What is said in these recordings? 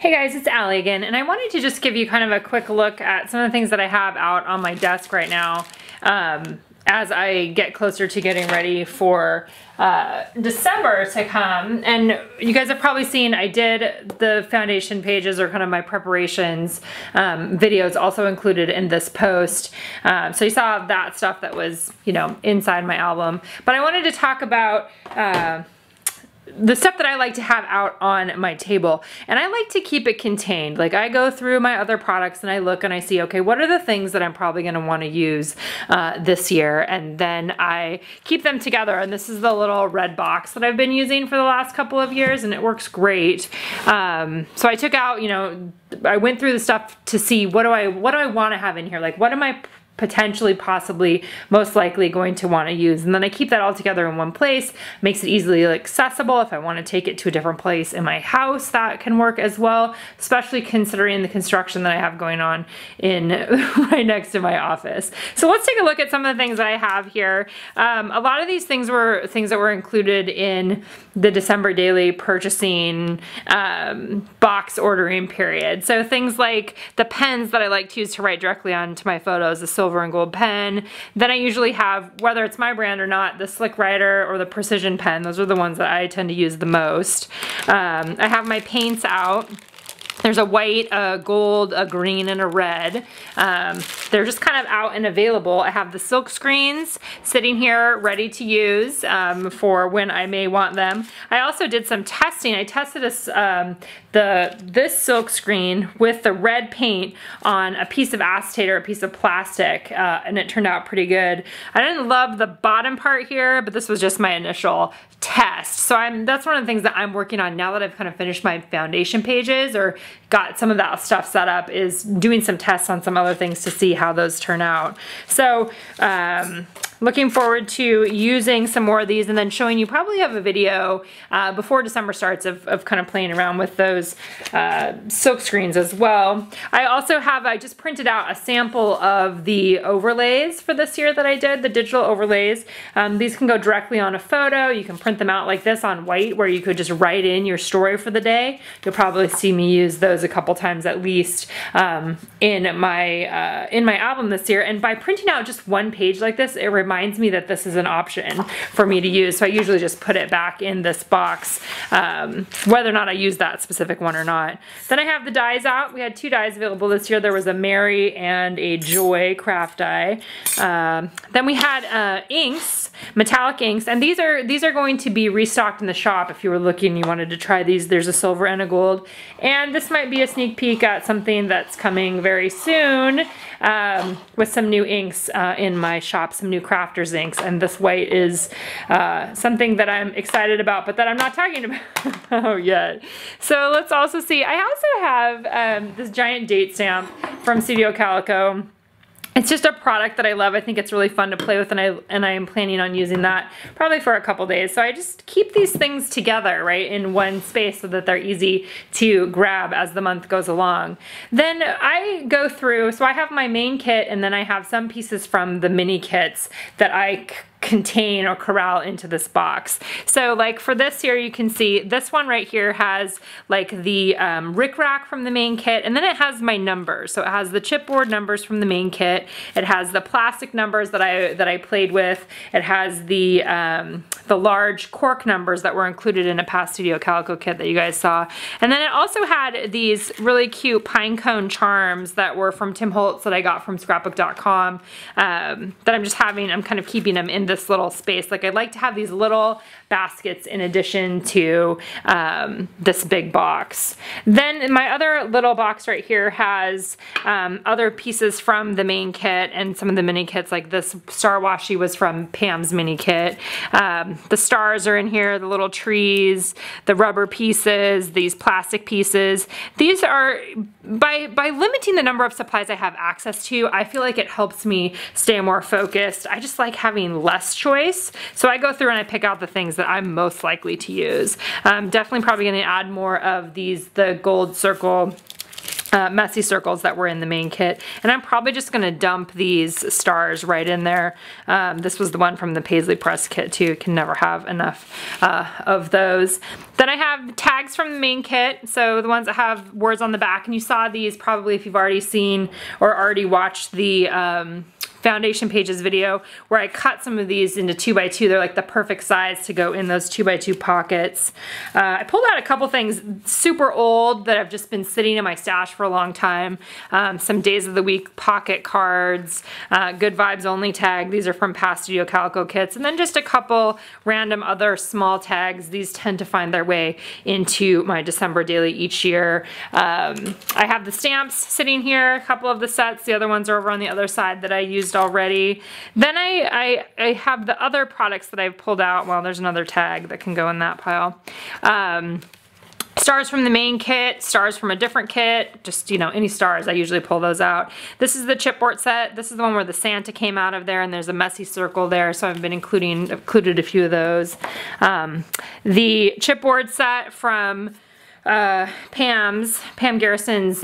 Hey guys, it's Allie again, and I wanted to just give you kind of a quick look at some of the things that I have out on my desk right now as I get closer to getting ready for December to come. And you guys have probably seen I did the foundation pages, or kind of my preparations videos, also included in this post. So you saw that stuff that was, you know, inside my album. But I wanted to talk about the stuff that I like to have out on my table, and I like to keep it contained. Like, I go through my other products and I look and I see, okay, what are the things that I'm probably going to want to use this year, and then I keep them together. And this is the little red box that I've been using for the last couple of years, and it works great. So I took out, you know, I went through the stuff to see what do I want to have in here, like what am I potentially, possibly, most likely going to want to use. And then I keep that all together in one place. Makes it easily accessible. If I want to take it to a different place in my house, that can work as well, especially considering the construction that I have going on in right next to my office. So let's take a look at some of the things that I have here. A lot of these things were things that were included in the December daily purchasing box ordering period. So things like the pens that I like to use to write directly onto my photos, the silver and gold pen. Then I usually have, whether it's my brand or not, the Slick Writer or the Precision pen. Those are the ones that I tend to use the most. I have my paints out. There's a white, a gold, a green, and a red. They're just kind of out and available. I have the silk screens sitting here ready to use for when I may want them. I also did some testing. I tested this silk screen with the red paint on a piece of acetate or a piece of plastic, and it turned out pretty good. I didn't love the bottom part here, but this was just my initial test. So that's one of the things that I'm working on now that I've kind of finished my foundation pages or got some of that stuff set up, is doing some tests on some other things to see how those turn out. So looking forward to using some more of these and then showing you, probably have a video before December starts of kind of playing around with those silk screens as well. I just printed out a sample of the overlays for this year that I did, the digital overlays. These can go directly on a photo. You can print them out like this on white, where you could just write in your story for the day. You'll probably see me use those a couple times at least in my album this year. And by printing out just one page like this, it reminds me that this is an option for me to use. So I usually just put it back in this box, whether or not I use that specific one or not. Then I have the dies out. We had two dies available this year. There was a Mary and a Joy craft die. Then we had inks, metallic inks, and these are going to be restocked in the shop. If you were looking, you wanted to try these, there's a silver and a gold. And this might be a sneak peek at something that's coming very soon with some new inks in my shop, some new crafters inks. And this white is something that I'm excited about, but that I'm not talking about yet. So let's also see, I also have this giant date stamp from Studio Calico. It's just a product that I love. I think it's really fun to play with, and I am planning on using that probably for a couple days. So I just keep these things together, right, in one space so that they're easy to grab as the month goes along. Then I go through, so I have my main kit, and then I have some pieces from the mini kits that I contain or corral into this box. So like for this here, you can see this one right here has like the rickrack from the main kit, and then it has my numbers. So it has the chipboard numbers from the main kit. It has the plastic numbers that I played with. It has the large cork numbers that were included in a past Studio Calico kit that you guys saw. And then it also had these really cute pine cone charms that were from Tim Holtz that I got from scrapbook.com that I'm kind of keeping them in this little space. Like, I like to have these little baskets in addition to this big box. Then my other little box right here has other pieces from the main kit and some of the mini kits, like this star washi was from Pam's mini kit. The stars are in here, the little trees, the rubber pieces, these plastic pieces. These are, by limiting the number of supplies I have access to, I feel like it helps me stay more focused. I just like having less choice. So I go through and I pick out the things that I'm most likely to use. Definitely probably going to add more of these, the gold circle messy circles that were in the main kit. And I'm probably just gonna dump these stars right in there. This was the one from the Paisley Press kit too. Can never have enough of those. Then I have tags from the main kit. So the ones that have words on the back, and you saw these probably if you've already seen or already watched the Foundation Pages video where I cut some of these into 2x2. They're like the perfect size to go in those 2x2 pockets. I pulled out a couple things super old that have just been sitting in my stash for a long time. Some days of the week pocket cards, good vibes only tag. These are from past Studio Calico kits. And then just a couple random other small tags. These tend to find their way into my December daily each year. I have the stamps sitting here, a couple of the sets. The other ones are over on the other side that I used already. Then I have the other products that I've pulled out. Well, there's another tag that can go in that pile. Stars from the main kit, stars from a different kit, just, you know, any stars, I usually pull those out. This is the chipboard set. This is the one where the Santa came out of there and there's a messy circle there, so I've been included a few of those. The chipboard set from Pam Garrison's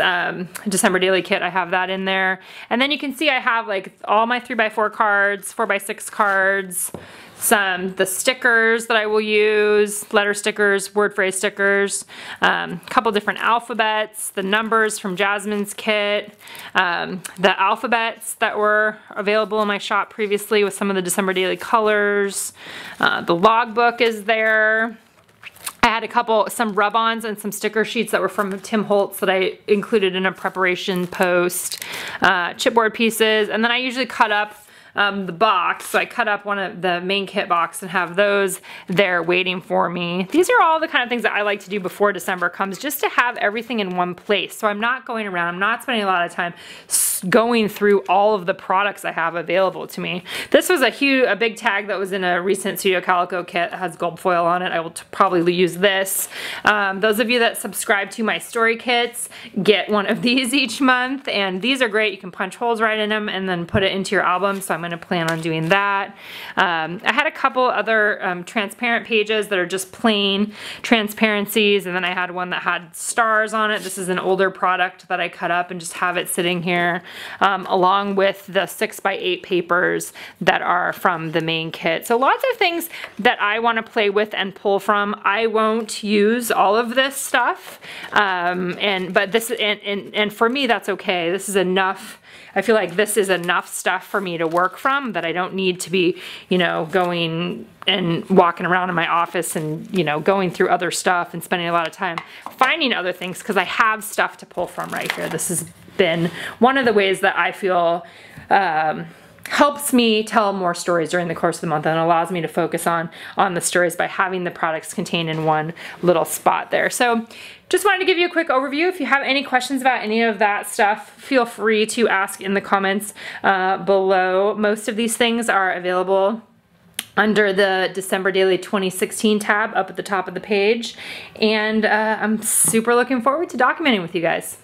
December Daily Kit, I have that in there. And then you can see I have like all my 3x4 cards, 4x6 cards, the stickers that I will use, letter stickers, word phrase stickers, a couple different alphabets, the numbers from Jasmine's kit, the alphabets that were available in my shop previously with some of the December Daily colors, the logbook is there. I had some rub-ons and some sticker sheets that were from Tim Holtz that I included in a preparation post, chipboard pieces, and then I usually cut up the box. So I cut up one of the main kit box and have those there waiting for me. These are all the kind of things that I like to do before December comes, just to have everything in one place. So I'm not going around, I'm not spending a lot of time going through all of the products I have available to me. This was a big tag that was in a recent Studio Calico kit that has gold foil on it. I will probably use this. Those of you that subscribe to my story kits get one of these each month, and these are great. You can punch holes right in them and then put it into your album, so I'm going to plan on doing that. I had a couple other transparent pages that are just plain transparencies, and then I had one that had stars on it. This is an older product that I cut up and just have it sitting here. Along with the 6x8 papers that are from the main kit. So lots of things that I want to play with and pull from. I won't use all of this stuff, but for me that's okay. This is enough. I feel like this is enough stuff for me to work from, that I don't need to be, you know, going and walking around in my office and, you know, going through other stuff and spending a lot of time finding other things, because I have stuff to pull from right here. This has been one of the ways that I feel helps me tell more stories during the course of the month, and allows me to focus on the stories by having the products contained in one little spot there. So just wanted to give you a quick overview. If you have any questions about any of that stuff, feel free to ask in the comments below. Most of these things are available under the December Daily 2016 tab up at the top of the page, and I'm super looking forward to documenting with you guys.